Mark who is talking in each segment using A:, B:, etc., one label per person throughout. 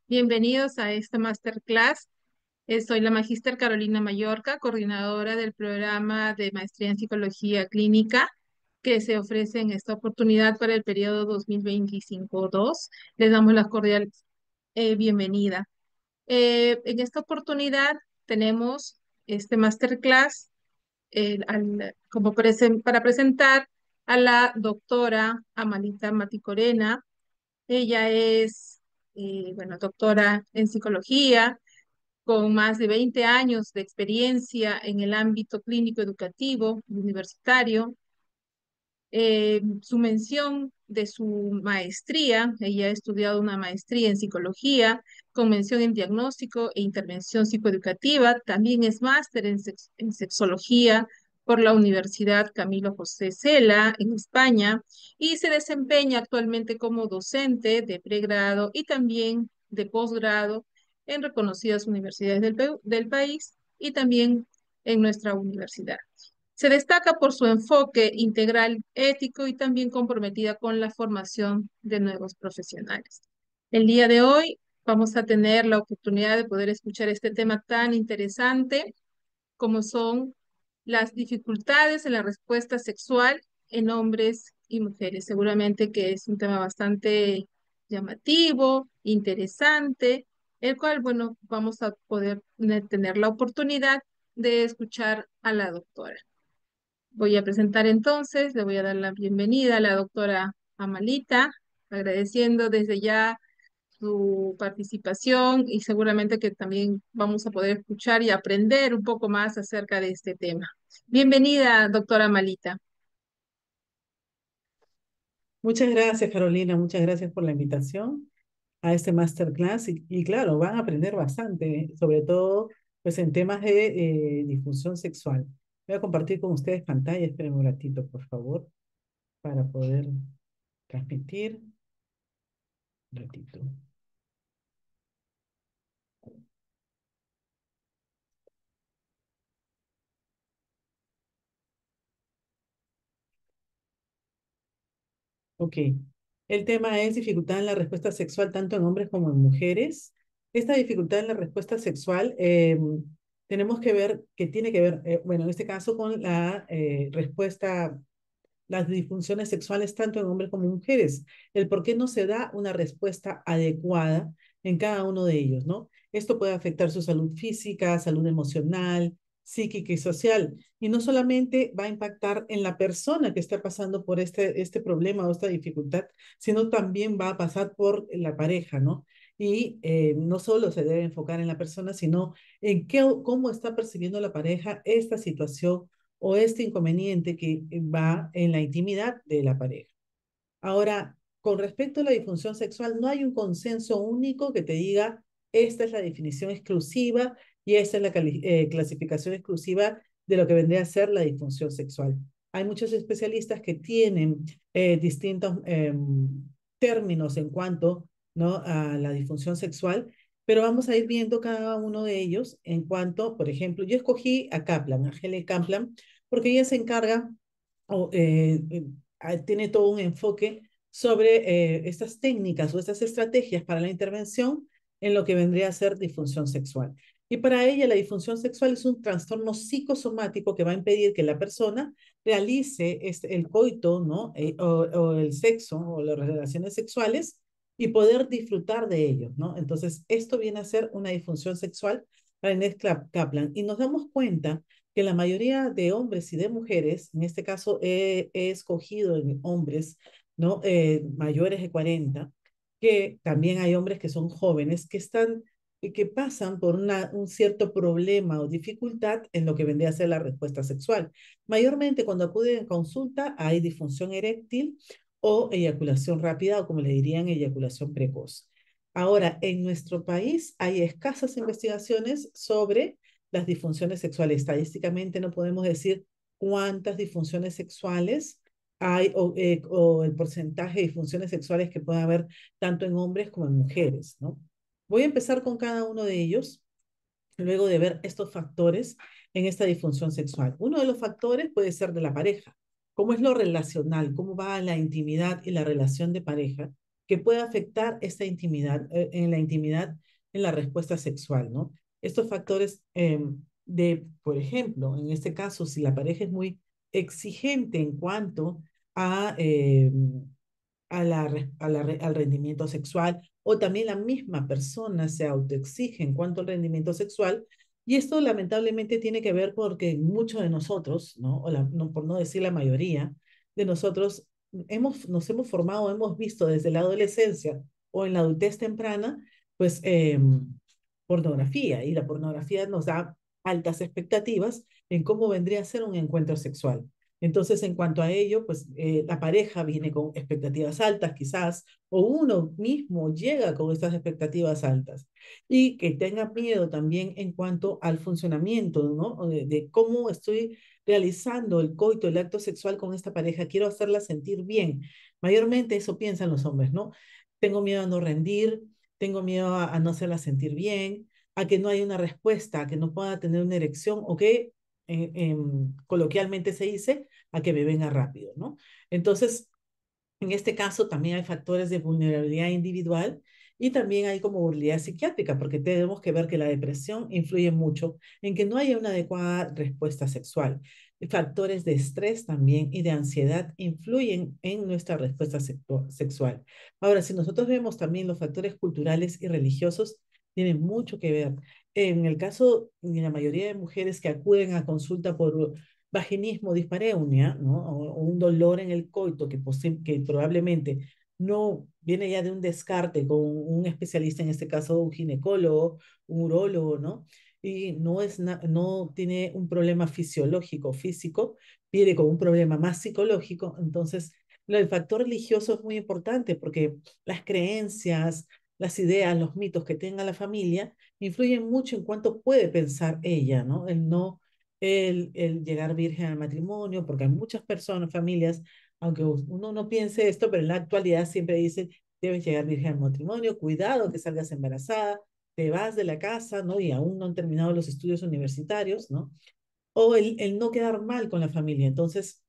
A: Bienvenidos a esta masterclass. Soy la magíster Carolina Mallorca, coordinadora del programa de maestría en psicología clínica que se ofrece en esta oportunidad para el periodo 2025-2. Les damos la cordial bienvenida. En esta oportunidad tenemos este masterclass para presentar a la doctora Amalita Maticorena. Ella es, bueno, doctora en psicología, con más de 20 años de experiencia en el ámbito clínico educativo universitario. Su mención de su maestría, ella ha estudiado una maestría en psicología con mención en diagnóstico e intervención psicoeducativa, también es máster en sexología por la Universidad Camilo José Cela en España y se desempeña actualmente como docente de pregrado y también de posgrado en reconocidas universidades del país y también en nuestra universidad. Se destaca por su enfoque integral ético y también comprometida con la formación de nuevos profesionales. El día de hoy vamos a tener la oportunidad de poder escuchar este tema tan interesante como son las dificultades en la respuesta sexual en hombres y mujeres. Seguramente que es un tema bastante llamativo, interesante, el cual, bueno, vamos a poder tener la oportunidad de escuchar a la doctora. Voy a presentar entonces, le voy a dar la bienvenida a la doctora Amalita, agradeciendo desde ya su participación y seguramente que también vamos a poder escuchar y aprender un poco más acerca de este tema. Bienvenida, doctora Amalita.
B: Muchas gracias, Carolina. Muchas gracias por la invitación a este masterclass. Y claro, van a aprender bastante, sobre todo pues, en temas de disfunción sexual. Voy a compartir con ustedes pantalla. Esperen un ratito, por favor, para poder transmitir. Un ratito. Ok. El tema es dificultad en la respuesta sexual tanto en hombres como en mujeres. Esta dificultad en la respuesta sexual tenemos que ver que tiene que ver, bueno, en este caso con la respuesta, las disfunciones sexuales tanto en hombres como en mujeres, el por qué no se da una respuesta adecuada en cada uno de ellos, ¿no? Esto puede afectar su salud física, salud emocional, psíquica y social, y no solamente va a impactar en la persona que está pasando por este problema o esta dificultad, sino también va a pasar por la pareja, ¿no? Y no solo se debe enfocar en la persona, sino en cómo está percibiendo la pareja esta situación o este inconveniente que va en la intimidad de la pareja. Ahora, con respecto a la disfunción sexual, no hay un consenso único que te diga, esta es la definición exclusiva y esta es la clasificación exclusiva de lo que vendría a ser la disfunción sexual. Hay muchos especialistas que tienen distintos términos en cuanto, ¿no?, a la disfunción sexual, pero vamos a ir viendo cada uno de ellos en cuanto, por ejemplo, yo escogí a Kaplan, a Helen Kaplan, porque ella se encarga o tiene todo un enfoque sobre estas técnicas o estas estrategias para la intervención en lo que vendría a ser disfunción sexual. Y para ella la disfunción sexual es un trastorno psicosomático que va a impedir que la persona realice el coito, ¿no? O el sexo o las relaciones sexuales y poder disfrutar de ellos, ¿no? Entonces, esto viene a ser una disfunción sexual para Inés Kaplan. Y nos damos cuenta que la mayoría de hombres y de mujeres, en este caso he escogido en hombres, ¿no? Mayores de 40, que también hay hombres que son jóvenes, que pasan por un cierto problema o dificultad en lo que vendría a ser la respuesta sexual. Mayormente cuando acuden a consulta hay disfunción eréctil o eyaculación rápida o como le dirían eyaculación precoz. Ahora, en nuestro país hay escasas investigaciones sobre las disfunciones sexuales. Estadísticamente no podemos decir cuántas disfunciones sexuales hay o el porcentaje de disfunciones sexuales que puede haber tanto en hombres como en mujeres, ¿no? Voy a empezar con cada uno de ellos, luego de ver estos factores en esta disfunción sexual. Uno de los factores puede ser de la pareja. ¿Cómo es lo relacional? ¿Cómo va la intimidad y la relación de pareja? que puede afectar esta intimidad, en la intimidad, en la respuesta sexual, ¿no? Estos factores por ejemplo, en este caso, si la pareja es muy exigente en cuanto a, al rendimiento sexual, o también la misma persona se autoexige en cuanto al rendimiento sexual, y esto lamentablemente tiene que ver porque muchos de nosotros, ¿no? No, por no decir la mayoría de nosotros, nos hemos formado, hemos visto desde la adolescencia o en la adultez temprana, pues pornografía, y la pornografía nos da altas expectativas en cómo vendría a ser un encuentro sexual. Entonces, en cuanto a ello, pues la pareja viene con expectativas altas quizás, o uno mismo llega con estas expectativas altas. Y que tenga miedo también en cuanto al funcionamiento, ¿no? De cómo estoy realizando el coito, el acto sexual con esta pareja, quiero hacerla sentir bien. Mayormente eso piensan los hombres, ¿no? Tengo miedo a no rendir, tengo miedo a no hacerla sentir bien, a que no haya una respuesta, a que no pueda tener una erección, o que coloquialmente se dice, a que me venga rápido, ¿no? Entonces, en este caso también hay factores de vulnerabilidad individual y también hay como vulnerabilidad psiquiátrica, porque tenemos que ver que la depresión influye mucho en que no haya una adecuada respuesta sexual. Y factores de estrés también y de ansiedad influyen en nuestra respuesta sexual. Ahora, si nosotros vemos también los factores culturales y religiosos, tienen mucho que ver. En el caso de la mayoría de mujeres que acuden a consulta por vaginismo, dispareunia, ¿no? O un dolor en el coito que probablemente no viene ya de un descarte con un especialista, en este caso un ginecólogo, un urólogo, ¿no? Y no tiene un problema fisiológico, físico, viene con un problema más psicológico. Entonces, el factor religioso es muy importante porque las creencias, las ideas, los mitos que tenga la familia influyen mucho en cuánto puede pensar ella, ¿no? El llegar virgen al matrimonio, porque hay muchas personas, familias, aunque uno no piense esto, pero en la actualidad siempre dicen, debes llegar virgen al matrimonio, cuidado que salgas embarazada, te vas de la casa, ¿no? Y aún no han terminado los estudios universitarios, ¿no? O el no quedar mal con la familia. Entonces,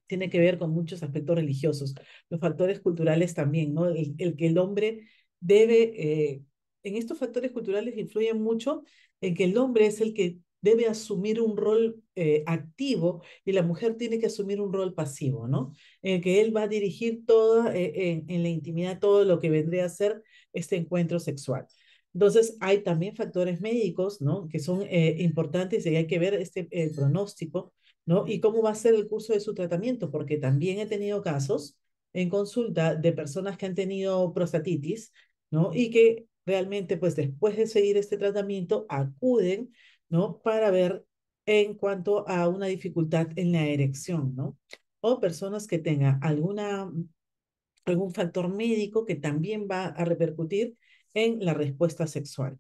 B: tiene que ver con muchos aspectos religiosos, los factores culturales también, ¿no? El que el hombre debe, en estos factores culturales influyen mucho en que el hombre es el que debe asumir un rol activo y la mujer tiene que asumir un rol pasivo, ¿no? En el que él va a dirigir todo, en la intimidad, todo lo que vendría a ser este encuentro sexual. Entonces, hay también factores médicos, ¿no? Que son importantes y hay que ver este pronóstico, ¿no? Y cómo va a ser el curso de su tratamiento, porque también he tenido casos en consulta de personas que han tenido prostatitis, ¿no? Y que realmente, pues después de seguir este tratamiento, acuden, ¿no? Para ver en cuanto a una dificultad en la erección, ¿no? O personas que tengan algún factor médico que también va a repercutir en la respuesta sexual.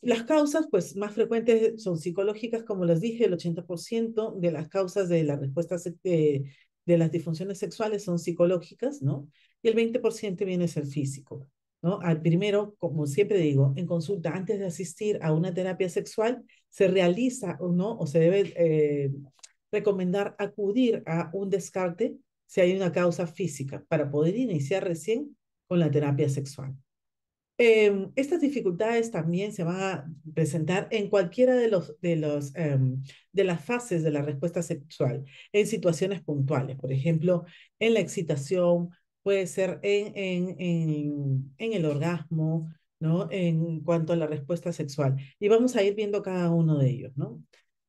B: Las causas, pues, más frecuentes son psicológicas, como les dije, el 80% de las causas de la respuesta de las disfunciones sexuales son psicológicas, ¿no? Y el 20% viene a ser físico, ¿no? Al primero, como siempre digo, en consulta, antes de asistir a una terapia sexual, se realiza o no, o se debe recomendar acudir a un descarte si hay una causa física para poder iniciar recién con la terapia sexual. Estas dificultades también se van a presentar en cualquiera de las fases de la respuesta sexual, en situaciones puntuales, por ejemplo, en la excitación, puede ser en el orgasmo, ¿no? En cuanto a la respuesta sexual. Y vamos a ir viendo cada uno de ellos, ¿no?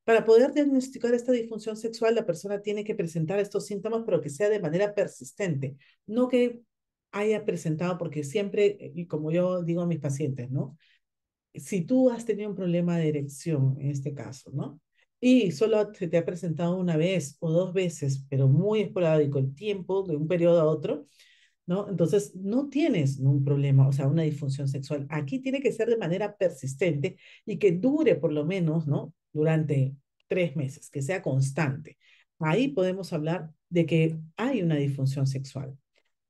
B: Para poder diagnosticar esta disfunción sexual, la persona tiene que presentar estos síntomas, pero que sea de manera persistente, no que haya presentado, porque siempre, y como yo digo a mis pacientes, ¿no? Si tú has tenido un problema de erección, en este caso, ¿no? Y solo se te ha presentado una vez o dos veces, pero muy esporádico el tiempo de un periodo a otro, ¿no? Entonces, no tienes un problema, o sea, una disfunción sexual. Aquí tiene que ser de manera persistente y que dure por lo menos, ¿no? Durante 3 meses, que sea constante. Ahí podemos hablar de que hay una disfunción sexual.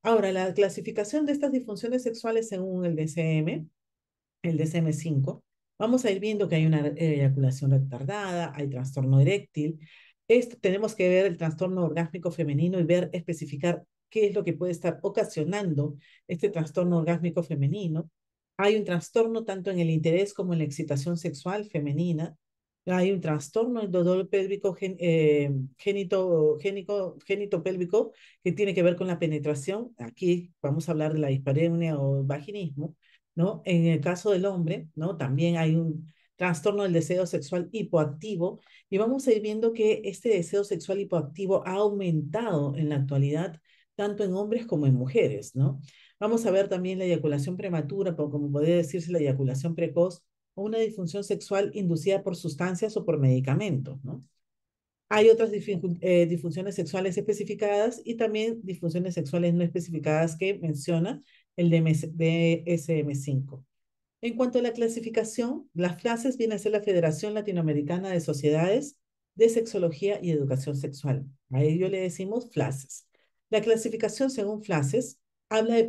B: Ahora, la clasificación de estas disfunciones sexuales según el DSM-5, vamos a ir viendo que hay una eyaculación retardada, hay trastorno eréctil. Esto tenemos que ver el trastorno orgásmico femenino y ver, especificar qué es lo que puede estar ocasionando este trastorno orgásmico femenino. Hay un trastorno tanto en el interés como en la excitación sexual femenina. Hay un trastorno en dolor pélvico génito-pélvico que tiene que ver con la penetración. Aquí vamos a hablar de la dispareunia o vaginismo, ¿no? En el caso del hombre, ¿no? También hay un trastorno del deseo sexual hipoactivo y vamos a ir viendo que este deseo sexual hipoactivo ha aumentado en la actualidad tanto en hombres como en mujeres, ¿no? Vamos a ver también la eyaculación prematura, como podría decirse la eyaculación precoz, o una disfunción sexual inducida por sustancias o por medicamentos, ¿no? Hay otras disfunciones sexuales especificadas y también disfunciones sexuales no especificadas que menciona el DSM-5. En cuanto a la clasificación, las FLACES viene a ser la Federación Latinoamericana de Sociedades de Sexología y Educación Sexual. A ello le decimos FLACES. La clasificación según FLACES habla de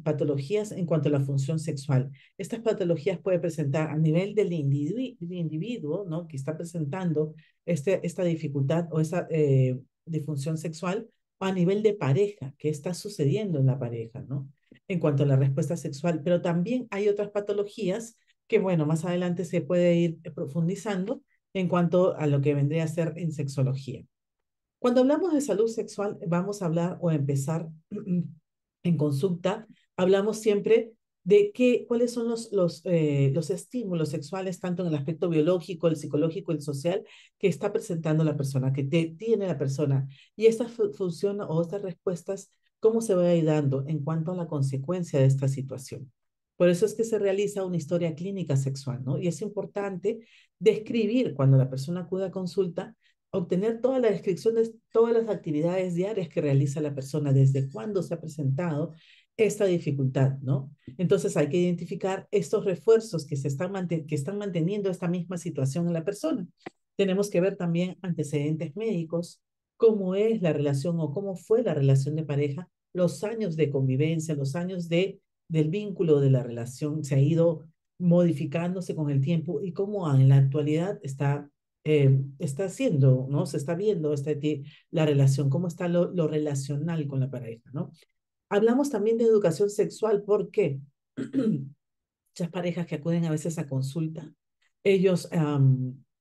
B: patologías en cuanto a la función sexual. Estas patologías pueden presentar a nivel del individuo, ¿no? Que está presentando esta dificultad o esa disfunción sexual, o a nivel de pareja, que está sucediendo en la pareja, ¿no? En cuanto a la respuesta sexual, pero también hay otras patologías que, bueno, más adelante se puede ir profundizando en cuanto a lo que vendría a ser en sexología. Cuando hablamos de salud sexual, vamos a hablar o empezar en consulta, hablamos siempre de cuáles son los estímulos sexuales, tanto en el aspecto biológico, el psicológico, el social, que está presentando la persona, que tiene la persona. Y esta función o estas respuestas, ¿cómo se va a ir dando en cuanto a la consecuencia de esta situación? Por eso es que se realiza una historia clínica sexual, ¿no? Y es importante describir cuando la persona acude a consulta, obtener toda la descripción de todas las actividades diarias que realiza la persona, desde cuándo se ha presentado esta dificultad, ¿no? Entonces hay que identificar estos refuerzos que están manteniendo esta misma situación en la persona. Tenemos que ver también antecedentes médicos, cómo es la relación o cómo fue la relación de pareja, los años de convivencia, los años del vínculo de la relación se ha ido modificándose con el tiempo y cómo en la actualidad está haciendo, ¿no? Se está viendo la relación, cómo está lo relacional con la pareja, ¿no? Hablamos también de educación sexual, porque muchas parejas que acuden a veces a consulta, ellos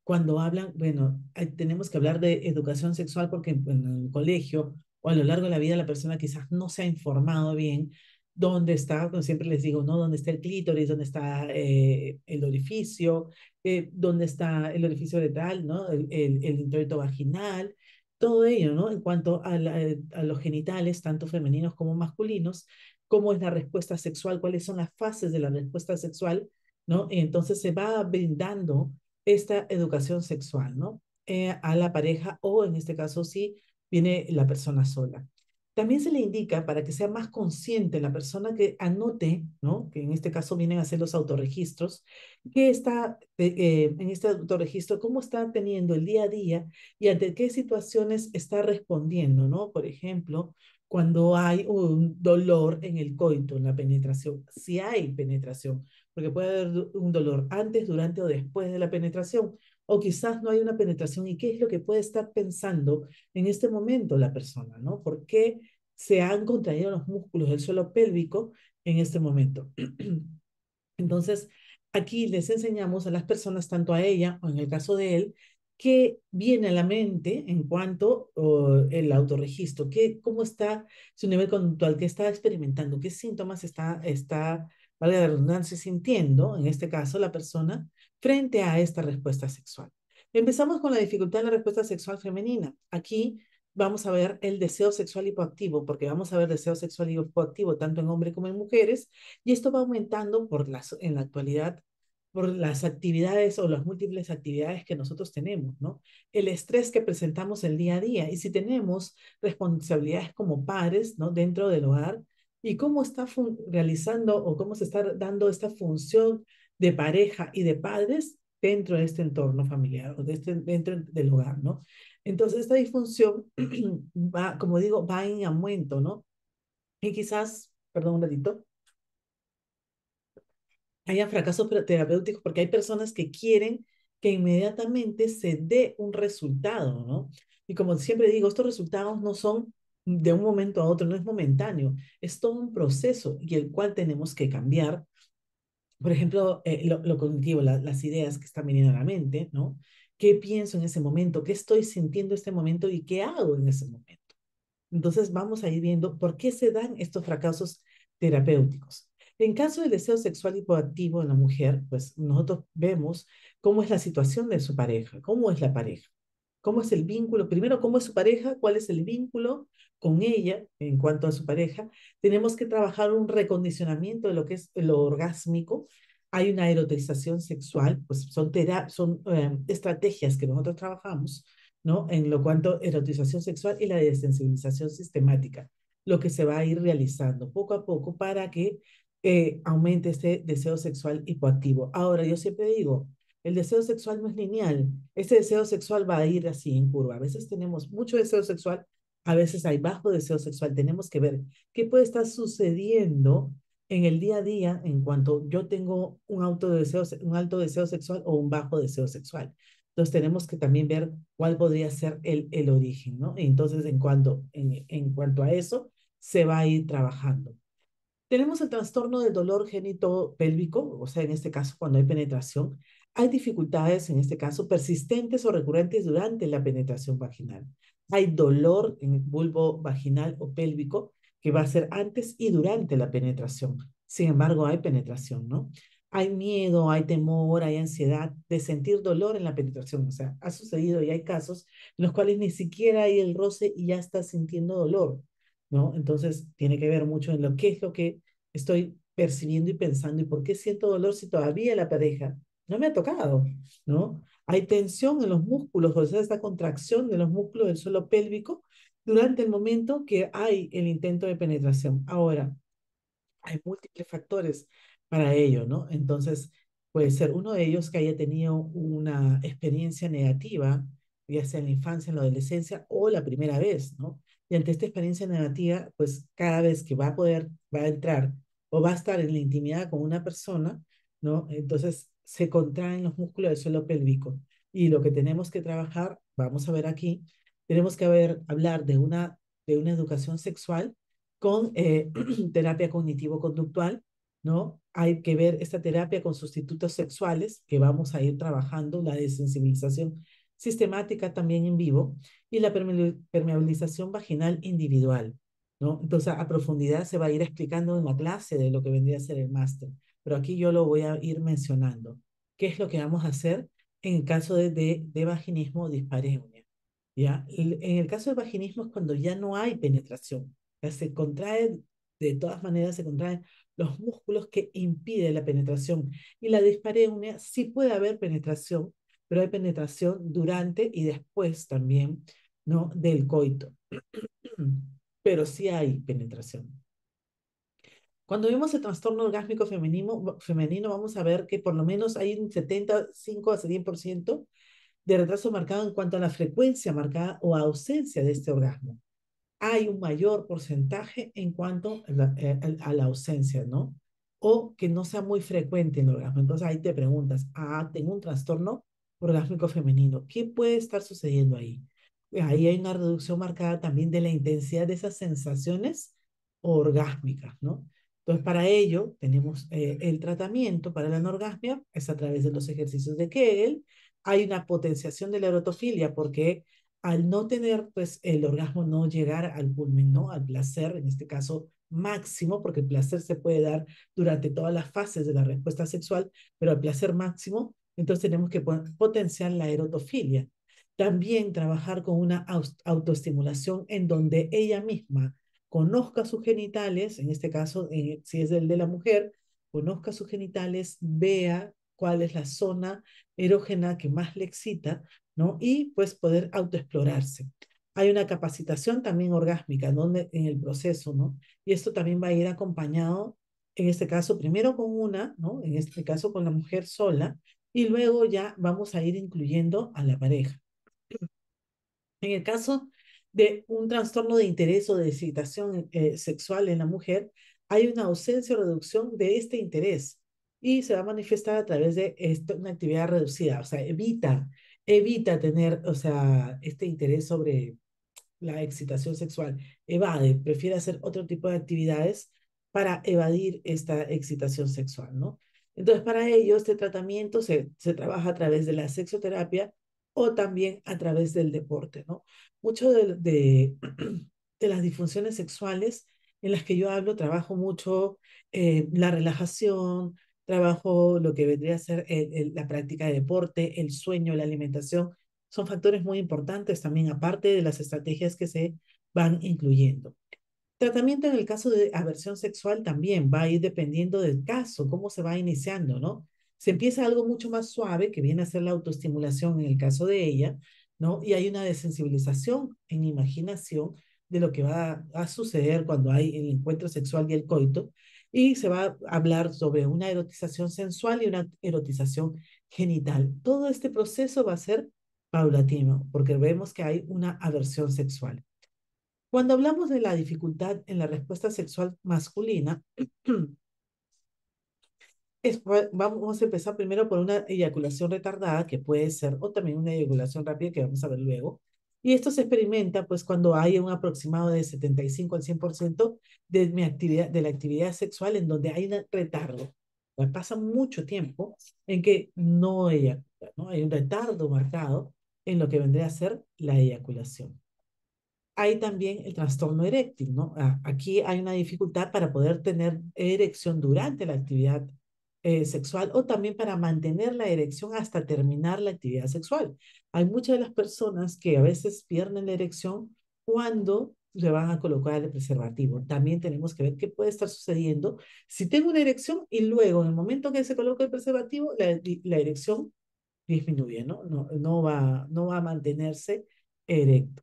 B: cuando hablan, bueno, tenemos que hablar de educación sexual porque en el colegio o a lo largo de la vida la persona quizás no se ha informado bien dónde está, como siempre les digo, ¿no? Dónde está el clítoris, dónde está el orificio, dónde está el orificio letal, ¿no? El introito vaginal, todo ello, ¿no? En cuanto a los genitales, tanto femeninos como masculinos, cómo es la respuesta sexual, cuáles son las fases de la respuesta sexual, ¿no? Y entonces se va brindando esta educación sexual, ¿no? A la pareja o en este caso sí viene la persona sola. También se le indica para que sea más consciente la persona que anote, ¿no? Que en este caso vienen a ser los autorregistros, que está en este autorregistro, cómo está teniendo el día a día y ante qué situaciones está respondiendo, ¿no? Por ejemplo, cuando hay un dolor en el coito, en la penetración, si hay penetración, porque puede haber un dolor antes, durante o después de la penetración, o quizás no hay una penetración y qué es lo que puede estar pensando en este momento la persona, ¿no? ¿Por qué se han contraído los músculos del suelo pélvico en este momento? Entonces, aquí les enseñamos a las personas, tanto a ella o en el caso de él, qué viene a la mente en cuanto el autorregistro, cómo está su nivel conductual, qué está experimentando, qué síntomas valga la redundancia, sintiendo, en este caso, la persona frente a esta respuesta sexual. Empezamos con la dificultad en la respuesta sexual femenina. Aquí vamos a ver el deseo sexual hipoactivo, porque vamos a ver deseo sexual hipoactivo tanto en hombres como en mujeres, y esto va aumentando en la actualidad por las actividades o las múltiples actividades que nosotros tenemos, ¿no? El estrés que presentamos el día a día y si tenemos responsabilidades como padres, ¿no? Dentro del hogar y cómo está realizando o cómo se está dando esta función de pareja y de padres dentro de este entorno familiar o dentro del hogar, ¿no? Entonces, esta disfunción va, como digo, va en aumento, ¿no? Y quizás, perdón un ratito, haya fracasos terapéuticos porque hay personas que quieren que inmediatamente se dé un resultado, ¿no? Y como siempre digo, estos resultados no son de un momento a otro, no es momentáneo, es todo un proceso y el cual tenemos que cambiar. Por ejemplo, lo cognitivo, las ideas que están viniendo a la mente, ¿no? ¿Qué pienso en ese momento? ¿Qué estoy sintiendo en este momento y qué hago en ese momento? Entonces vamos a ir viendo por qué se dan estos fracasos terapéuticos. En caso del deseo sexual hipoactivo en la mujer, pues nosotros vemos cómo es la situación de su pareja, cómo es la pareja, cómo es el vínculo, primero cómo es su pareja, cuál es el vínculo con ella en cuanto a su pareja. Tenemos que trabajar un recondicionamiento de lo que es lo orgásmico. Hay una erotización sexual, pues son estrategias que nosotros trabajamos, ¿no? En lo cuanto erotización sexual y la desensibilización sistemática, lo que se va a ir realizando poco a poco para que aumente este deseo sexual hipoactivo. Ahora, yo siempre digo, el deseo sexual no es lineal. Ese deseo sexual va a ir así en curva. A veces tenemos mucho deseo sexual, a veces hay bajo deseo sexual. Tenemos que ver qué puede estar sucediendo en el día a día en cuanto yo tengo un alto deseo sexual o un bajo deseo sexual. Entonces tenemos que también ver cuál podría ser el origen, ¿no? Entonces, en cuanto a eso, se va a ir trabajando. Tenemos el trastorno del dolor pélvico, o sea, en este caso, cuando hay penetración, hay dificultades, en este caso, persistentes o recurrentes durante la penetración vaginal. Hay dolor en el bulbo vaginal o pélvico que va a ser antes y durante la penetración. Sin embargo, hay penetración, ¿no? Hay miedo, hay temor, hay ansiedad de sentir dolor en la penetración. O sea, ha sucedido y hay casos en los cuales ni siquiera hay el roce y ya está sintiendo dolor, ¿no? Entonces, tiene que ver mucho en lo que es lo que estoy percibiendo y pensando y por qué siento dolor si todavía la pareja no me ha tocado, ¿no? Hay tensión en los músculos, o sea, esta contracción de los músculos del suelo pélvico durante el momento que hay el intento de penetración. Ahora, hay múltiples factores para ello, ¿no? Entonces, puede ser uno de ellos que haya tenido una experiencia negativa, ya sea en la infancia, en la adolescencia o la primera vez, ¿no? Y ante esta experiencia negativa, pues cada vez que va a entrar o va a estar en la intimidad con una persona, ¿no? Entonces se contraen los músculos del suelo pélvico. Y lo que tenemos que trabajar, vamos a ver aquí, tenemos que hablar de una educación sexual con terapia cognitivo-conductual, ¿no? Hay que ver esta terapia con sustitutos sexuales, que vamos a ir trabajando, la desensibilización sistemática también en vivo, y la permeabilización vaginal individual, ¿no? Entonces, a profundidad se va a ir explicando en la clase de lo que vendría a ser el máster, pero aquí yo lo voy a ir mencionando. ¿Qué es lo que vamos a hacer en el caso de vaginismo o dispareunia? ¿Ya? En el caso del vaginismo es cuando ya no hay penetración, sea, se contraen, de todas maneras se contraen los músculos que impiden la penetración. Y la dispareunia sí puede haber penetración, pero hay penetración durante y después también, ¿no? Del coito. Pero sí hay penetración. Cuando vemos el trastorno orgásmico femenino, vamos a ver que por lo menos hay un 75 a 100% de retraso marcado en cuanto a la frecuencia marcada o ausencia de este orgasmo. Hay un mayor porcentaje en cuanto a la ausencia, ¿no? O que no sea muy frecuente el orgasmo. Entonces ahí te preguntas, tengo un trastorno orgásmico femenino. ¿Qué puede estar sucediendo ahí? Ahí hay una reducción marcada también de la intensidad de esas sensaciones orgásmicas, ¿no? Entonces, para ello tenemos el tratamiento para la anorgasmia, es a través de los ejercicios de Kegel. Hay una potenciación de la erotofilia porque al no tener, pues, el orgasmo, no llegar al culmen, ¿no? Al placer, en este caso máximo, porque el placer se puede dar durante todas las fases de la respuesta sexual, pero al placer máximo, entonces tenemos que potenciar la erotofilia. También trabajar con una autoestimulación en donde ella misma conozca sus genitales, en este caso, si es el de la mujer, conozca sus genitales, vea cuál es la zona erógena que más le excita, ¿no? Y pues poder autoexplorarse. Hay una capacitación también orgásmica donde, en el proceso, ¿no? Y esto también va a ir acompañado, en este caso, primero con una, ¿no? En este caso con la mujer sola, y luego ya vamos a ir incluyendo a la pareja. En el caso de un trastorno de interés o de excitación sexual en la mujer, hay una ausencia o reducción de este interés y se va a manifestar a través de una actividad reducida, o sea, evita tener, o sea, este interés sobre la excitación sexual, evade, prefiere hacer otro tipo de actividades para evadir esta excitación sexual, ¿no? Entonces, para ello, este tratamiento se trabaja a través de la sexoterapia o también a través del deporte, ¿no? Mucho de las disfunciones sexuales en las que yo hablo, trabajo mucho la relajación, trabajo lo que vendría a ser la práctica de deporte, el sueño, la alimentación, son factores muy importantes también, aparte de las estrategias que se van incluyendo. Tratamiento en el caso de aversión sexual también va a ir dependiendo del caso, cómo se va iniciando, ¿no? Se empieza algo mucho más suave, que viene a ser la autoestimulación en el caso de ella, ¿no? Y hay una desensibilización en imaginación de lo que va a suceder cuando hay el encuentro sexual y el coito, y se va a hablar sobre una erotización sensual y una erotización genital. Todo este proceso va a ser paulatino, porque vemos que hay una aversión sexual. Cuando hablamos de la dificultad en la respuesta sexual masculina, vamos a empezar primero por una eyaculación retardada, que puede ser, o también una eyaculación rápida, que vamos a ver luego. Y esto se experimenta pues cuando hay un aproximado de 75 al 100% de la actividad sexual en donde hay un retardo. Pasa mucho tiempo en que no eyacula, ¿no? Hay un retardo marcado en lo que vendría a ser la eyaculación. Hay también el trastorno eréctil, ¿no? Aquí hay una dificultad para poder tener erección durante la actividad sexual o también para mantener la erección hasta terminar la actividad sexual. Hay muchas de las personas que a veces pierden la erección cuando le van a colocar el preservativo. También tenemos que ver qué puede estar sucediendo si tengo una erección y luego en el momento que se coloca el preservativo, la erección disminuye, ¿no? No va a mantenerse erecto.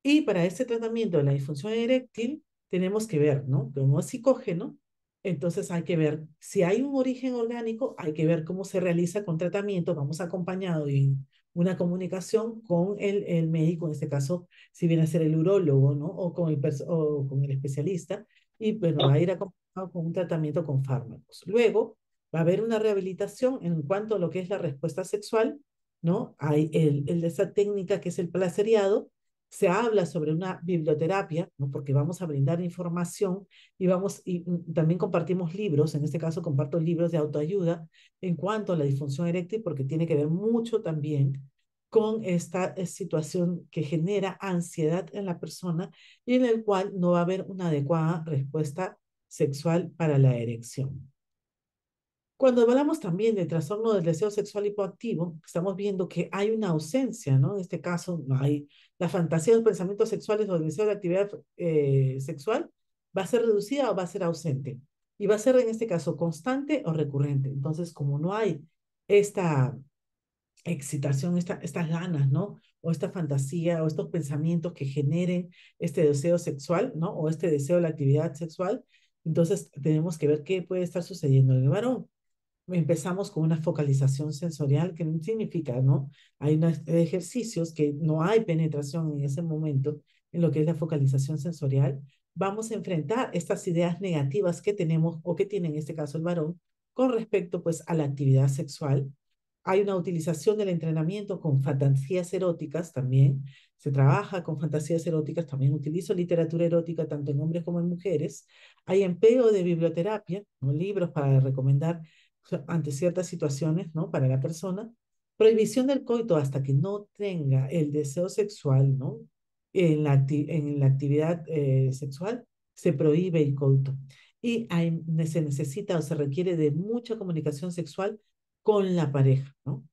B: Y para este tratamiento de la disfunción eréctil, tenemos que ver, ¿no? Como es psicógeno, entonces hay que ver si hay un origen orgánico, hay que ver cómo se realiza con tratamiento, vamos acompañado de una comunicación con el médico, en este caso, si viene a ser el urólogo, ¿no? O con el especialista, y bueno, va a ir acompañado con un tratamiento con fármacos. Luego, va a haber una rehabilitación en cuanto a lo que es la respuesta sexual, ¿no? Hay esa técnica que es el placeriado, se habla sobre una biblioterapia, ¿no? Porque vamos a brindar información y también compartimos libros, en este caso comparto libros de autoayuda en cuanto a la disfunción eréctil, porque tiene que ver mucho también con esta situación que genera ansiedad en la persona y en el cual no va a haber una adecuada respuesta sexual para la erección. Cuando hablamos también del trastorno del deseo sexual hipoactivo, estamos viendo que hay una ausencia, ¿no? En este caso, no hay la fantasía de los pensamientos sexuales o el deseo de actividad sexual va a ser reducida o va a ser ausente. Y va a ser en este caso constante o recurrente. Entonces, como no hay esta excitación, estas ganas, ¿no? O esta fantasía o estos pensamientos que generen este deseo sexual, ¿no? O este deseo de la actividad sexual, entonces tenemos que ver qué puede estar sucediendo en el varón. Empezamos con una focalización sensorial, que no significa, ¿no? Hay unos ejercicios que no hay penetración en ese momento en lo que es la focalización sensorial. Vamos a enfrentar estas ideas negativas que tenemos o que tiene en este caso el varón con respecto pues a la actividad sexual. Hay una utilización del entrenamiento con fantasías eróticas también. Se trabaja con fantasías eróticas, también utilizo literatura erótica tanto en hombres como en mujeres. Hay empleo de biblioterapia, ¿no? Libros para recomendar ante ciertas situaciones, ¿no? Para la persona. Prohibición del coito hasta que no tenga el deseo sexual, ¿no? En la actividad sexual se prohíbe el coito. Y se necesita o se requiere de mucha comunicación sexual con la pareja, ¿no?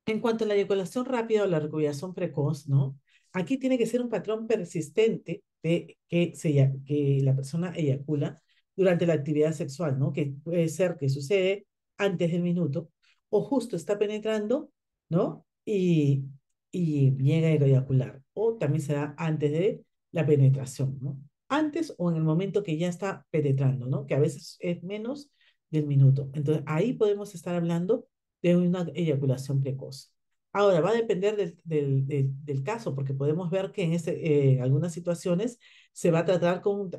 B: En cuanto a la eyaculación rápida o la recuperación precoz, ¿no? Aquí tiene que ser un patrón persistente de que la persona eyacula durante la actividad sexual, ¿no? Que puede ser que sucede antes del minuto o justo está penetrando, ¿no? Y llega a eyacular. O también se da antes de la penetración, ¿no? Antes o en el momento que ya está penetrando, ¿no? Que a veces es menos del minuto. Entonces, ahí podemos estar hablando de una eyaculación precoz. Ahora, va a depender del caso, porque podemos ver que en algunas situaciones se va a tratar con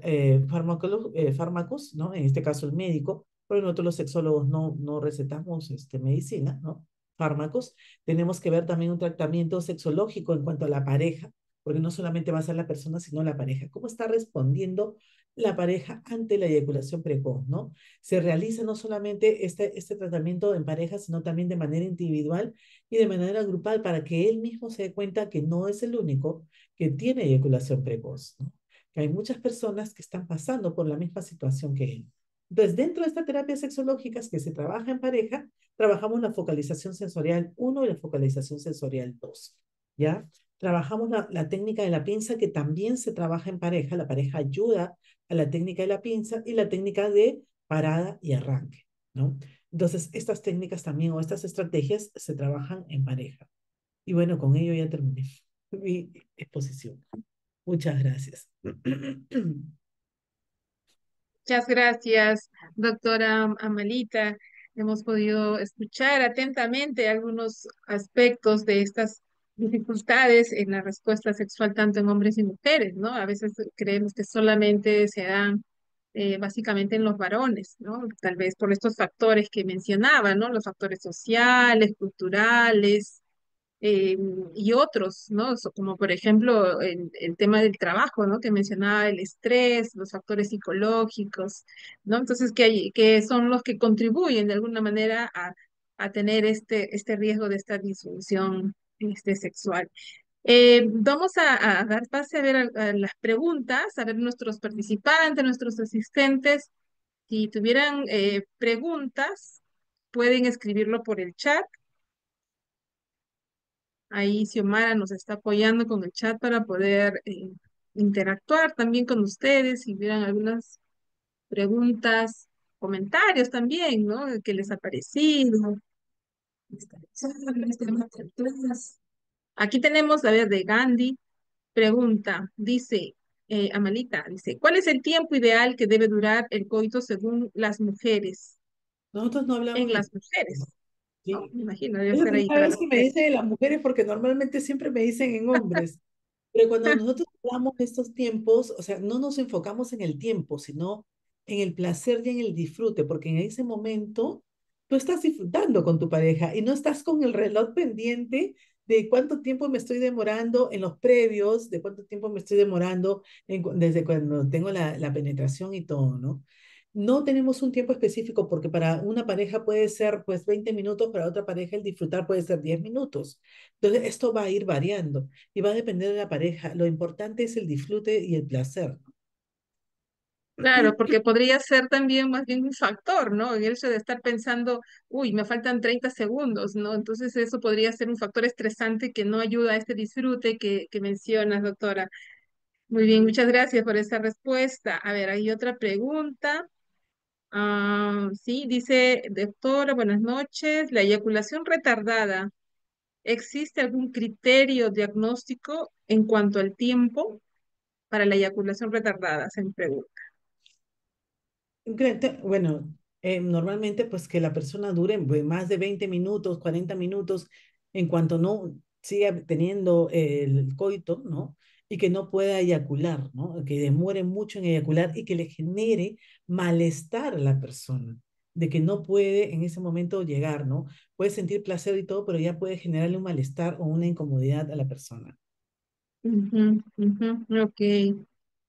B: fármacos, ¿no? En este caso el médico, pero nosotros los sexólogos no recetamos medicina, ¿no? fármacos, tenemos que ver también un tratamiento sexológico en cuanto a la pareja, porque no solamente va a ser la persona, sino la pareja. ¿Cómo está respondiendo la pareja ante la eyaculación precoz, ¿no? Se realiza no solamente este tratamiento en pareja, sino también de manera individual y de manera grupal para que él mismo se dé cuenta que no es el único que tiene eyaculación precoz, ¿no? Que hay muchas personas que están pasando por la misma situación que él. Entonces, dentro de estas terapias sexológicas que se trabaja en pareja, trabajamos la focalización sensorial uno y la focalización sensorial 2, ¿ya? Trabajamos la técnica de la pinza que también se trabaja en pareja. La pareja ayuda a la técnica de la pinza y la técnica de parada y arranque, ¿no? Entonces, estas técnicas también o estas estrategias se trabajan en pareja. Y bueno, con ello ya terminé mi exposición. Muchas gracias.
A: Muchas gracias, doctora Amalita. Hemos podido escuchar atentamente algunos aspectos de estas dificultades en la respuesta sexual tanto en hombres y mujeres, ¿no? A veces creemos que solamente se dan básicamente en los varones, ¿no? Tal vez por estos factores que mencionaba, ¿no? Los factores sociales, culturales, eh, y otros, ¿no? Como por ejemplo el tema del trabajo, ¿no? Que mencionaba el estrés, los factores psicológicos, ¿no? Entonces, que son los que contribuyen de alguna manera a tener este riesgo de esta disfunción sexual. Vamos a dar pase a ver a las preguntas, a ver nuestros participantes, nuestros asistentes. Si tuvieran preguntas, pueden escribirlo por el chat. Ahí Xiomara nos está apoyando con el chat para poder interactuar también con ustedes, si hubieran algunas preguntas, comentarios también, ¿no? ¿Qué les ha parecido? Aquí tenemos, a ver, de Gandhi, pregunta, dice, Amalita, dice, ¿cuál es el tiempo ideal que debe durar el coito según las mujeres?
B: Nosotros no
A: En
B: hablamos de
A: las
B: tiempo,
A: mujeres, ¿no?
B: ¿sí?
A: Me imagino, debe
B: Es la
A: ser ahí
B: primera
A: para
B: vez
A: las
B: que me
A: mujeres.
B: dice de las mujeres porque normalmente siempre me dicen en hombres. Pero cuando nosotros hablamos de estos tiempos, o sea, no nos enfocamos en el tiempo, sino en el placer y en el disfrute, porque en ese momento tú estás disfrutando con tu pareja y no estás con el reloj pendiente de cuánto tiempo me estoy demorando en los previos, de cuánto tiempo me estoy demorando desde cuando tengo la penetración y todo, ¿no? No tenemos un tiempo específico porque para una pareja puede ser pues 20 minutos, para otra pareja el disfrutar puede ser 10 minutos. Entonces, esto va a ir variando y va a depender de la pareja. Lo importante es el disfrute y el placer.
A: Claro, porque podría ser también más bien un factor, ¿no? El hecho de estar pensando, uy, me faltan 30 segundos, ¿no? Entonces eso podría ser un factor estresante que no ayuda a este disfrute que mencionas, doctora. Muy bien, muchas gracias por esa respuesta. A ver, hay otra pregunta. Sí, dice, doctora, buenas noches. La eyaculación retardada, ¿existe algún criterio diagnóstico en cuanto al tiempo para la eyaculación retardada? Se me pregunta.
B: Bueno, normalmente pues que la persona dure pues, más de 20 minutos, 40 minutos, en cuanto no siga teniendo el coito, ¿no? Y que no pueda eyacular, ¿no? Que demore mucho en eyacular y que le genere malestar a la persona, de que no puede en ese momento llegar, ¿no? Puede sentir placer y todo, pero ya puede generarle un malestar o una incomodidad a la persona.
A: Ujú, ujú, ok,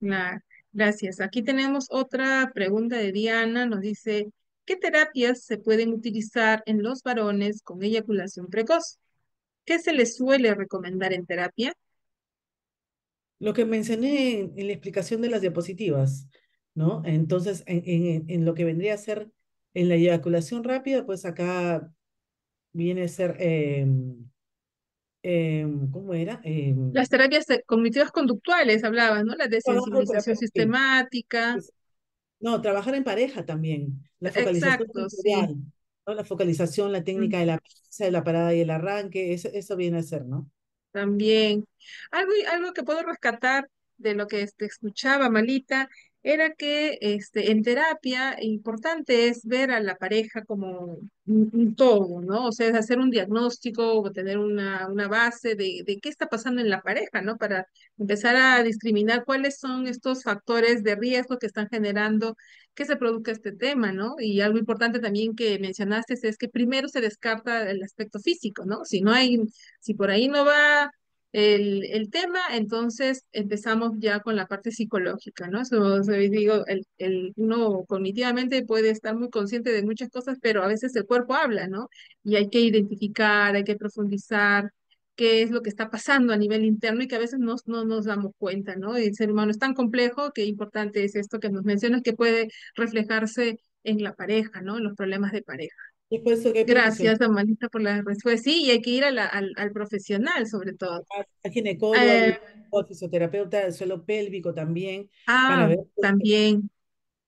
A: la- gracias. Aquí tenemos otra pregunta de Diana. Nos dice, ¿qué terapias se pueden utilizar en los varones con eyaculación precoz? ¿Qué se les suele recomendar en terapia?
B: Lo que mencioné en la explicación de las diapositivas, ¿no? Entonces, en lo que vendría a ser en la eyaculación rápida, pues acá viene a ser, ¿cómo era?
A: Las terapias cognitivas conductuales, hablabas, ¿no? La
B: Trabajo de
A: desensibilización
B: terapia, sí.
A: sistemática.
B: No, trabajar en pareja también, la focalización
A: Exacto, sí,
B: sensorial, ¿no? La focalización, la técnica de
A: mm,
B: la pinza, de la parada y el arranque, eso viene a ser, ¿no?
A: también. Algo que puedo rescatar de lo que te escuchaba, Malita, era que en terapia importante es ver a la pareja como un todo, ¿no? O sea, es hacer un diagnóstico o tener una base de qué está pasando en la pareja, ¿no? Para empezar a discriminar cuáles son estos factores de riesgo que están generando que se produzca este tema, ¿no? Y algo importante también que mencionaste es que primero se descarta el aspecto físico, ¿no? Si no hay, si por ahí no va el tema, entonces empezamos ya con la parte psicológica, ¿no? Eso, o sea, digo, uno cognitivamente puede estar muy consciente de muchas cosas, pero a veces el cuerpo habla, ¿no? Y hay que identificar, hay que profundizar qué es lo que está pasando a nivel interno y que a veces no nos damos cuenta, ¿no? El ser humano es tan complejo que importante es esto que nos mencionas, que puede reflejarse en la pareja, ¿no? En los problemas de pareja.
B: Y por eso que hay profesionales,
A: Gracias, Amalita, por la respuesta. Sí, y hay que ir al profesional, sobre todo.
B: a ginecólogo, a
A: Eh,
B: ginecólogo, fisioterapeuta del suelo pélvico también, para
A: ah,
B: ver,
A: también,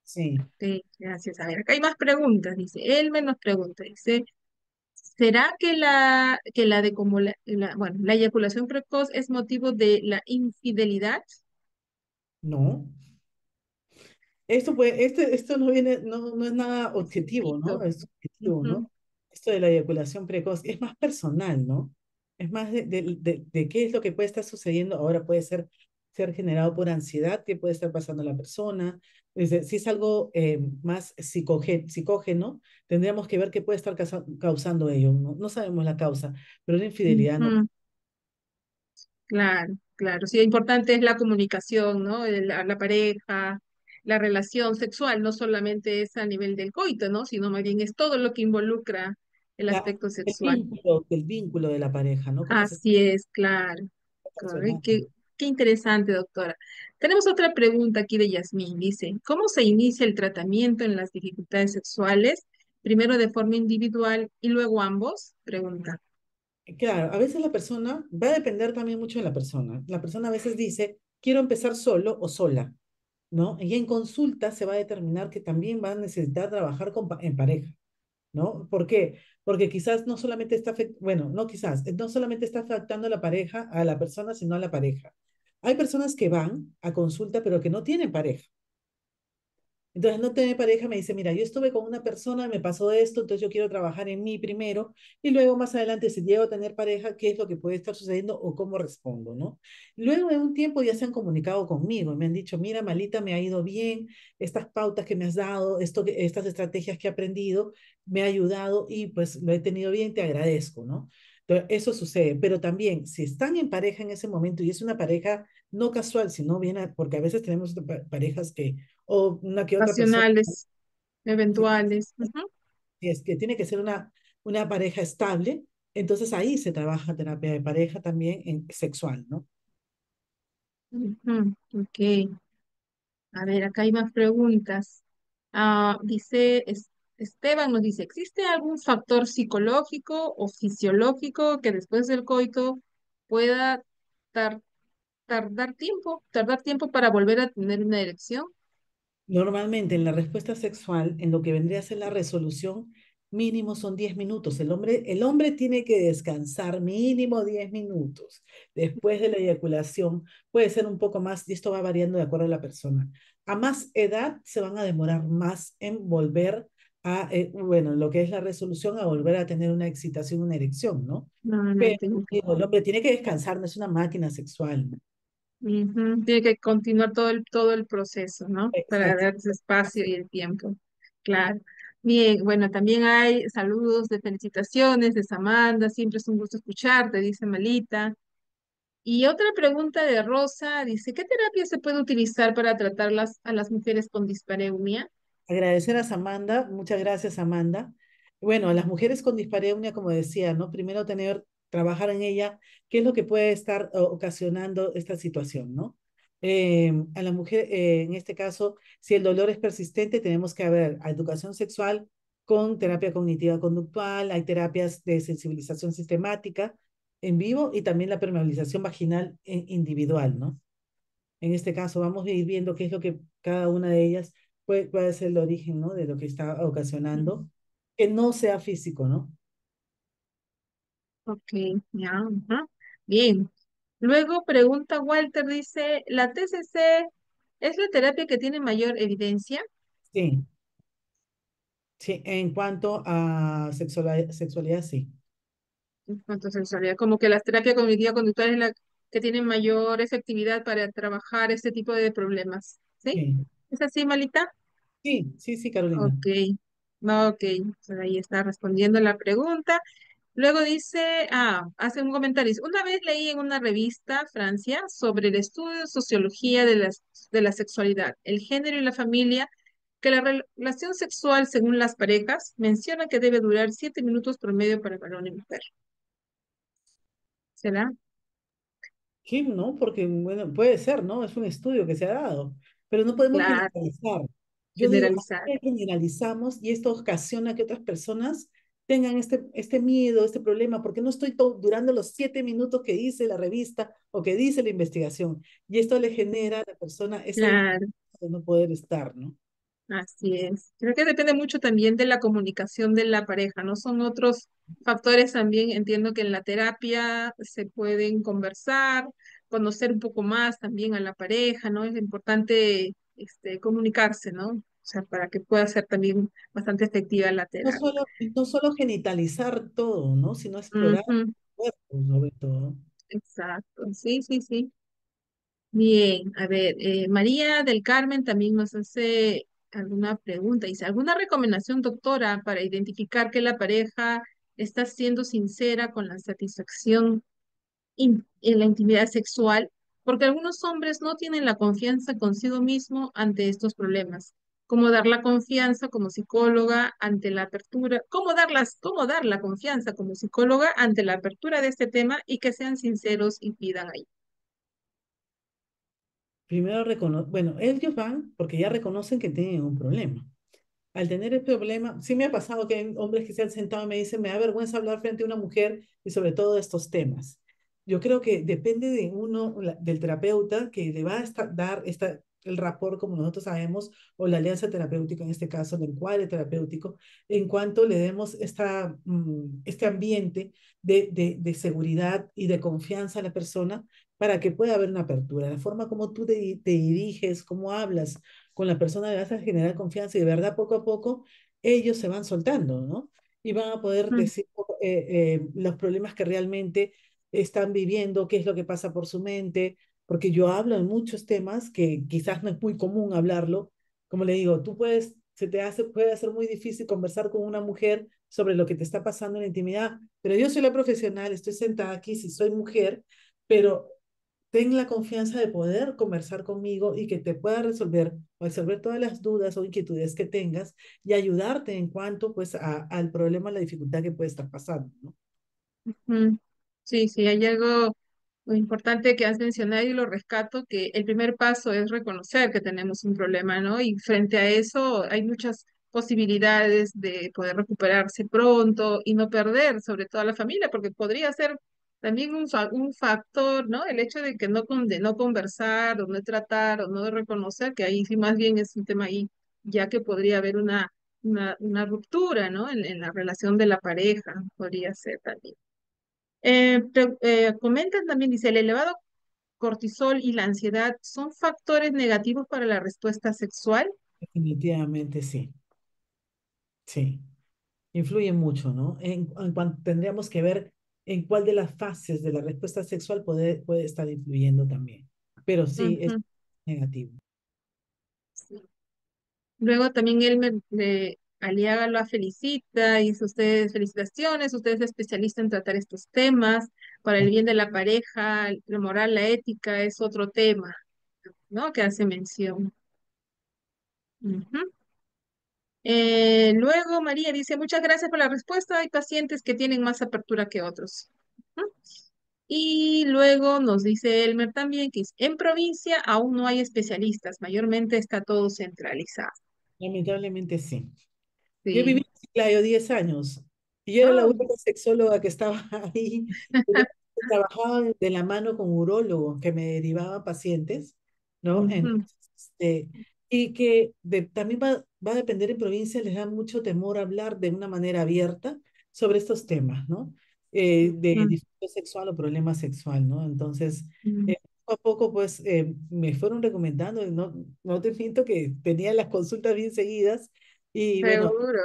B: sí,
A: sí, gracias. A ver, acá hay más preguntas, dice. Elmer nos pregunta, dice, ¿será que la de como bueno, la eyaculación precoz es motivo de la infidelidad?
B: no. Esto no viene, no es nada
A: Es un
B: objetivo, ¿no?
A: mito.
B: Es subjetivo,
A: Ujú,
B: ¿no? Esto de la eyaculación precoz es más personal, ¿no? Es más de qué es lo que puede estar sucediendo. Ahora puede ser generado por ansiedad que puede estar pasando la persona. Si es algo más psicógeno, tendríamos que ver qué puede estar causando ello, ¿no? No sabemos la causa, pero la infidelidad no.
A: ujú, claro, claro. Sí, importante es la comunicación, ¿no? La pareja, la relación sexual, no solamente es a nivel del coito, ¿no? Sino más bien es todo lo que involucra el aspecto sexual.
B: El vínculo de la pareja, ¿no? ¿Cómo se está
A: Así es, claro. Claro, y
B: funcionando?
A: qué interesante, doctora. Tenemos otra pregunta aquí de Yasmín. Dice, ¿cómo se inicia el tratamiento en las dificultades sexuales? Primero de forma individual y luego ambos. Pregunta.
B: Claro, a veces la persona, va a depender también mucho de la persona. La persona a veces dice, quiero empezar solo o sola, ¿no? Y en consulta se va a determinar que también va a necesitar trabajar en pareja, ¿no? ¿Por qué? Porque quizás no solamente está, bueno, no quizás, no solamente está afectando a la pareja, a la persona, sino a la pareja. Hay personas que van a consulta pero que no tienen pareja. Entonces, no tener pareja me dice, mira, yo estuve con una persona, me pasó esto, entonces yo quiero trabajar en mí primero y luego más adelante, si llego a tener pareja, ¿qué es lo que puede estar sucediendo o cómo respondo, ¿no? Luego de un tiempo ya se han comunicado conmigo y me han dicho, mira, Malita, me ha ido bien, estas pautas que me has dado, estas estrategias que he aprendido, me ha ayudado y pues lo he tenido bien, te agradezco, ¿no? Entonces, eso sucede, pero también si están en pareja en ese momento y es una pareja no casual, sino bien, porque a veces tenemos parejas que o una que otra persona,
A: Pasionales,
B: si
A: eventuales. Ujú,
B: si es que tiene que ser una pareja estable, entonces ahí se trabaja terapia de pareja también en sexual, ¿no?
A: ujú, ok. A ver, acá hay más preguntas. Dice Esteban, nos dice, ¿existe algún factor psicológico o fisiológico que después del coito pueda tar- tardar tiempo para volver a tener una erección?
B: Normalmente en la respuesta sexual, en lo que vendría a ser la resolución, mínimo son 10 minutos. El hombre tiene que descansar mínimo 10 minutos después de la eyaculación. Puede ser un poco más, y esto va variando de acuerdo a la persona. A más edad se van a demorar más en volver a, bueno, lo que es la resolución, a volver a tener una excitación, una erección, ¿no? Pero
A: Normalmente.
B: digo, el hombre tiene que descansar, no es una máquina sexual, ¿no?
A: Ujú, tiene que continuar todo el proceso, ¿no? Para
B: Exacto.
A: darse espacio y el tiempo. Claro. Bien, bueno, también hay saludos de felicitaciones de Samantha, siempre es un gusto escucharte, dice Malita. Y otra pregunta de Rosa, dice, ¿qué terapia se puede utilizar para tratar a las mujeres con dispareunia?
B: Agradecer a Samantha, muchas gracias, Amanda. Bueno, a las mujeres con dispareunia, como decía, ¿no? Primero trabajar en ella, qué es lo que puede estar ocasionando esta situación, ¿no? A la mujer, en este caso, si el dolor es persistente, tenemos que haber educación sexual con terapia cognitiva conductual, hay terapias de sensibilización sistemática en vivo y también la permeabilización vaginal individual, ¿no? En este caso, vamos a ir viendo qué es lo que cada una de ellas puede ser el origen, ¿no? De lo que está
A: Mm,
B: ocasionando, que no sea físico, ¿no?
A: ok, ya, ajá. Bien. Luego pregunta Walter, dice, ¿la TCC ¿Es la terapia que tiene mayor evidencia?
B: Sí, sí, en cuanto a sexualidad, sí,
A: En cuanto a sexualidad, como que la terapia cognitiva conductual es la que tiene mayor efectividad para trabajar este tipo de problemas. ¿Sí?
B: sí,
A: ¿Es así, Malita?
B: sí, sí, sí, Carolina.
A: Ok, no, ok, pues ahí está respondiendo la pregunta. Luego dice, hace un comentario. Dice, una vez leí en una revista, Francia, sobre el estudio de sociología de la sexualidad, el género y la familia, que la relación sexual según las parejas menciona que debe durar 7 minutos promedio para varón y mujer. ¿Será?
B: Sí, ¿no? Porque, bueno, puede ser, ¿no? Es un estudio que se ha dado, pero no podemos
A: Claro,
B: generalizar. Yo digo, ¿por
A: generalizar.
B: qué generalizamos y esto ocasiona que otras personas tengan este miedo, este problema? Porque no estoy durando los 7 minutos que dice la revista o que dice la investigación. Y esto le genera a la persona esa imposibilidad
A: Claro.
B: de no poder estar, ¿no?
A: Así es. Creo que depende mucho también de la comunicación de la pareja, ¿no? Son otros factores también. Entiendo que en la terapia se pueden conversar, conocer un poco más también a la pareja, ¿no? Es importante comunicarse, ¿no? O sea, para que pueda ser también bastante efectiva la terapia.
B: No solo genitalizar todo, ¿no? Sino explorar
A: Ujú,
B: el cuerpo, sobre todo.
A: exacto. Sí, sí, sí. Bien, a ver, María del Carmen también nos hace alguna pregunta. Dice, ¿alguna recomendación, doctora, para identificar que la pareja está siendo sincera con la satisfacción en la intimidad sexual? Porque algunos hombres no tienen la confianza consigo mismo ante estos problemas. ¿Cómo dar la confianza como psicóloga ante la apertura? Cómo dar la confianza como psicóloga ante la apertura de este tema y que sean sinceros y pidan ayuda?
B: Primero bueno, ellos van porque ya reconocen que tienen un problema. Al tener el problema, sí me ha pasado que hay hombres que se han sentado y me dicen, me da vergüenza hablar frente a una mujer y sobre todo de estos temas. Yo creo que depende de uno, del terapeuta, que le va a dar el rapport, como nosotros sabemos, o la alianza terapéutica, en este caso, el encuadre terapéutico, en cuanto le demos este ambiente de seguridad y de confianza a la persona para que pueda haber una apertura. La forma como tú te diriges, cómo hablas, con la persona le vas a generar confianza y de verdad poco a poco ellos se van soltando, ¿no? Y van a poder
A: Mm,
B: decir los problemas que realmente están viviendo, qué es lo que pasa por su mente, porque yo hablo en muchos temas que quizás no es muy común hablarlo. Como le digo, puede hacer muy difícil conversar con una mujer sobre lo que te está pasando en la intimidad, pero yo soy la profesional, estoy sentada aquí, si soy mujer, pero ten la confianza de poder conversar conmigo y que te pueda resolver todas las dudas o inquietudes que tengas y ayudarte en cuanto pues al problema, la dificultad que puede estar pasando, ¿no?
A: mm. Sí, sí, hay algo muy importante que has mencionado y lo rescato, que el primer paso es reconocer que tenemos un problema, ¿no? Y frente a eso hay muchas posibilidades de poder recuperarse pronto y no perder, sobre todo a la familia, porque podría ser también un factor, ¿no? El hecho de que de no conversar o no tratar o no reconocer, que ahí sí más bien es un tema ahí, ya que podría haber una ruptura, ¿no? En la relación de la pareja, podría ser también. Comentan también, dice, el elevado cortisol y la ansiedad son factores negativos para la respuesta sexual.
B: Definitivamente sí, sí. Influye mucho, ¿no? En cuanto tendríamos que ver en cuál de las fases de la respuesta sexual puede estar influyendo también. Pero sí es
A: Ujú,
B: negativo.
A: sí. Luego también Aliaga lo felicita y dice ustedes, felicitaciones, usted es especialista en tratar estos temas para el bien de la pareja, la moral, la ética es otro tema, ¿no? Que hace mención. Ujú. Luego María dice, muchas gracias por la respuesta. Hay pacientes que tienen más apertura que otros. Ujú. Y luego nos dice Elmer también que en provincia aún no hay especialistas, mayormente está todo centralizado.
B: Lamentablemente sí. Yo viví
A: Sí.
B: en Chiclayo 10 años y yo era la
A: Ah,
B: única sexóloga que estaba ahí. Yo trabajaba de la mano con urólogos que me derivaban pacientes, ¿no?
A: ujú,
B: Entonces, y que también va a depender en provincia, les da mucho temor hablar de una manera abierta sobre estos temas, ¿no? De
A: ujú,
B: disfunción sexual o problema sexual, ¿no? Entonces,
A: ujú.
B: poco a poco, pues me fueron recomendando, y no, no te miento que tenía las consultas bien seguidas. Y bueno,
A: Seguro.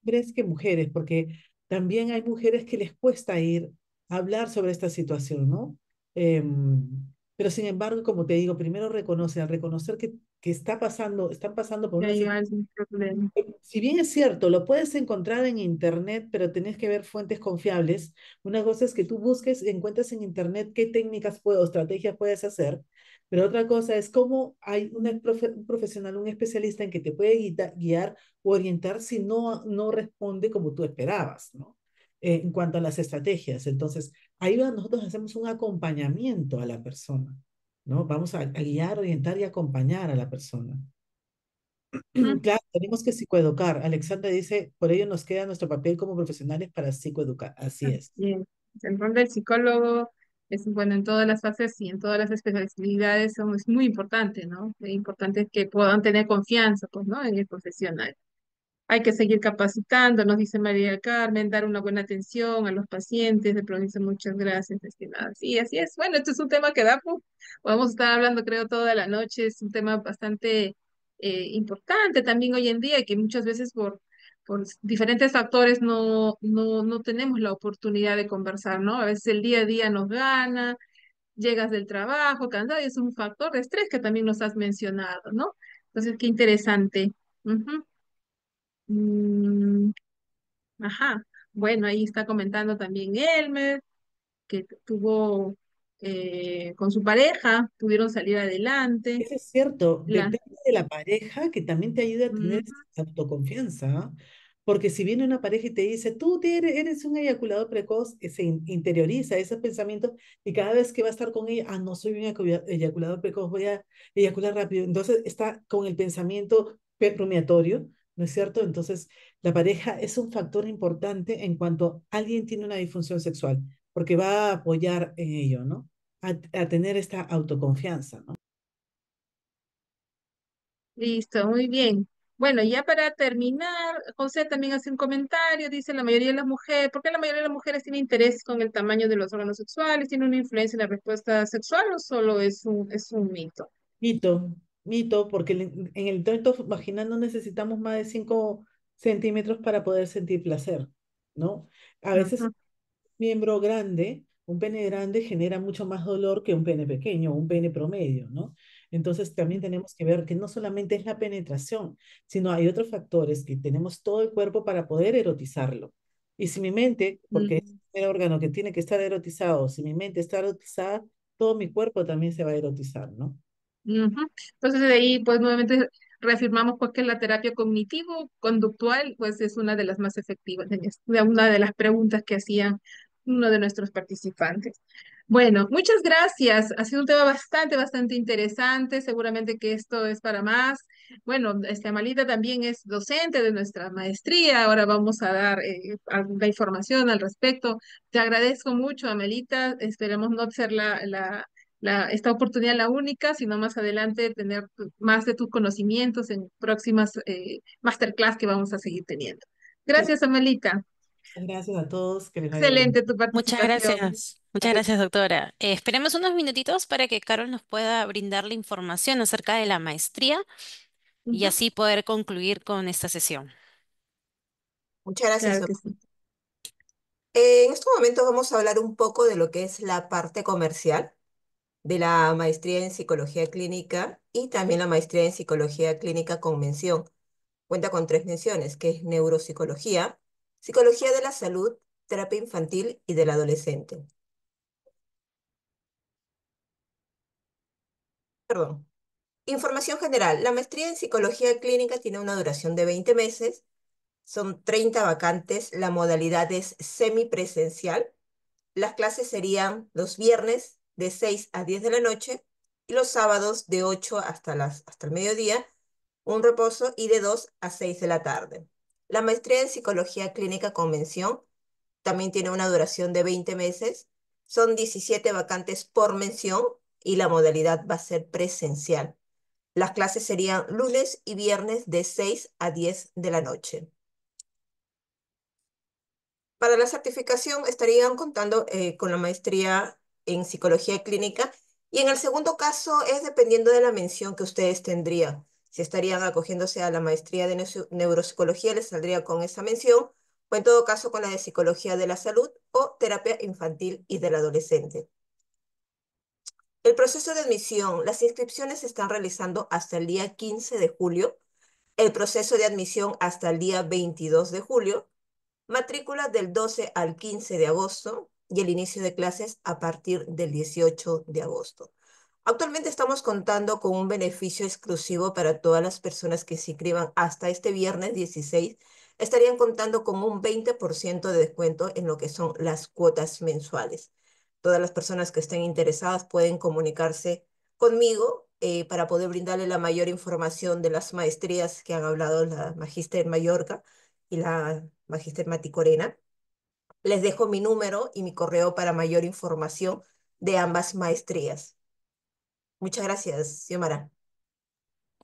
B: hombres que mujeres, porque también hay mujeres que les cuesta ir a hablar sobre esta situación, ¿no? Pero sin embargo, como te digo, primero reconoce, al reconocer que está pasando, están pasando por
A: Que
B: una
A: hay
B: situación.
A: algún problema.
B: Si bien es cierto, lo puedes encontrar en internet, pero tenés que ver fuentes confiables. Una cosa es que tú busques y encuentres en internet qué técnicas o estrategias puedes hacer, pero otra cosa es cómo hay un profesional, un especialista en que te puede guiar o orientar si no responde como tú esperabas, ¿no? En cuanto a las estrategias. Entonces, nosotros hacemos un acompañamiento a la persona, ¿no? Vamos a guiar, orientar y acompañar a la persona.
A: Ujú.
B: Claro, tenemos que psicoeducar. Alexandra dice, por ello nos queda nuestro papel como profesionales para psicoeducar. Así es.
A: Así es. El rol del psicólogo es, bueno, en todas las fases y en todas las especialidades es muy importante, ¿no? Es importante que puedan tener confianza, pues, ¿no? En el profesional. Hay que seguir capacitando, nos dice María del Carmen, dar una buena atención a los pacientes. De provincia, muchas gracias, estimada. Sí, así es. Bueno, este es un tema que da, pues, podemos estar hablando, creo, toda la noche. Es un tema bastante importante también hoy en día, que muchas veces por diferentes factores no tenemos la oportunidad de conversar, ¿no? A veces el día a día nos gana, llegas del trabajo, cansado, y es un factor de estrés que también nos has mencionado, ¿no? Entonces, qué interesante. Ujú. Mm, ajá. Bueno, ahí está comentando también Elmer, que tuvo con su pareja, pudieron salir adelante.
B: Eso es cierto,
A: La,
B: depende de la pareja que también te ayude a tener
A: Ujú.
B: esa autoconfianza, ¿ah? Porque si viene una pareja y te dice, tú eres un eyaculador precoz, se interioriza ese pensamiento y cada vez que va a estar con ella, no soy un eyaculador precoz, voy a eyacular rápido. Entonces está con el pensamiento rumiatorio, ¿no es cierto? Entonces la pareja es un factor importante en cuanto alguien tiene una disfunción sexual, porque va a apoyar en ello, ¿no? A tener esta autoconfianza, ¿no?
A: Listo, muy bien. Bueno, ya para terminar, José también hace un comentario, dice la mayoría de las mujeres, ¿por qué la mayoría de las mujeres tiene interés con el tamaño de los órganos sexuales? ¿Tiene una influencia en la respuesta sexual o solo es un mito?
B: Mito, mito, porque en el tracto vaginal no necesitamos más de 5 centímetros para poder sentir placer, ¿no? A veces
A: Ujú.
B: miembro grande, un pene grande genera mucho más dolor que un pene pequeño, un pene promedio, ¿no? Entonces también tenemos que ver que no solamente es la penetración, sino hay otros factores que tenemos todo el cuerpo para poder erotizarlo. Y si mi mente, porque es
A: Mm.
B: el órgano que tiene que estar erotizado, si mi mente está erotizada, todo mi cuerpo también se va a erotizar, ¿no?
A: Ujú. Entonces de ahí pues nuevamente reafirmamos pues que la terapia cognitivo-conductual pues es una de las más efectivas de una de las preguntas que hacía uno de nuestros participantes. Bueno, muchas gracias. Ha sido un tema bastante interesante. Seguramente que esto es para más. Bueno, Amalita también es docente de nuestra maestría. Ahora vamos a dar alguna información al respecto. Te agradezco mucho, Amelita. Esperemos no ser esta oportunidad la única, sino más adelante tener más de tus conocimientos en próximas masterclass que vamos a seguir teniendo.
B: Muchas
A: Gracias, Amelita.
B: gracias a todos, que les vaya bien.
A: Excelente tu participación.
C: Muchas gracias, doctora. Esperemos unos minutitos para que Carol nos pueda brindar la información acerca de la maestría y
A: Ujú.
C: así poder concluir con esta sesión.
D: Muchas gracias,
A: Claro que
D: doctor.
A: sí.
D: En estos momentos vamos a hablar un poco de lo que es la parte comercial de la maestría en psicología clínica y también la maestría en psicología clínica con mención. Cuenta con tres menciones, que es neuropsicología, psicología de la salud, terapia infantil y del adolescente. Perdón. Información general. La maestría en psicología clínica tiene una duración de 20 meses, son 30 vacantes, la modalidad es semipresencial. Las clases serían los viernes de 6 a 10 de la noche y los sábados de 8 hasta el mediodía, un reposo y de 2 a 6 de la tarde. La maestría en psicología clínica convención también tiene una duración de 20 meses. Son 17 vacantes por mención y la modalidad va a ser presencial. Las clases serían lunes y viernes de 6 a 10 de la noche. Para la certificación estarían contando con la maestría en psicología clínica Y en el segundo caso es dependiendo de la mención que ustedes tendrían. Si estarían acogiéndose a la maestría de neuropsicología, les saldría con esa mención, o en todo caso con la de psicología de la salud o terapia infantil y del adolescente. El proceso de admisión, las inscripciones se están realizando hasta el día 15 de julio, el proceso de admisión hasta el día 22 de julio, matrícula del 12 al 15 de agosto y el inicio de clases a partir del 18 de agosto. Actualmente estamos contando con un beneficio exclusivo para todas las personas que se inscriban hasta este viernes 16. Estarían contando con un 20% de descuento en lo que son las cuotas mensuales. Todas las personas que estén interesadas pueden comunicarse conmigo para poder brindarle la mayor información de las maestrías que han hablado la Magíster Mallorca y la Magíster Maticorena. Les dejo mi número y mi correo para mayor información de ambas maestrías. Muchas gracias, Xiomara.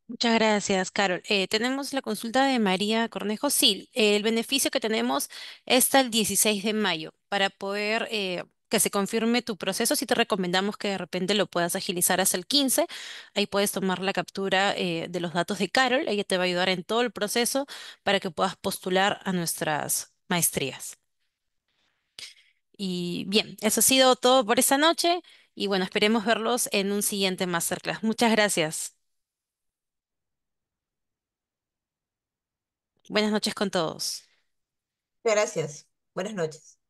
C: Muchas gracias, Carol. Tenemos la consulta de María Cornejo. Sí, el beneficio que tenemos es hasta el 16 de mayo. Para poder que se confirme tu proceso, sí te recomendamos que de repente lo puedas agilizar hasta el 15. Ahí puedes tomar la captura de los datos de Carol. Ella te va a ayudar en todo el proceso para que puedas postular a nuestras maestrías. Y bien, eso ha sido todo por esta noche. Y bueno, esperemos verlos en un siguiente masterclass. Muchas gracias. Buenas noches con todos.
D: Gracias. Buenas noches.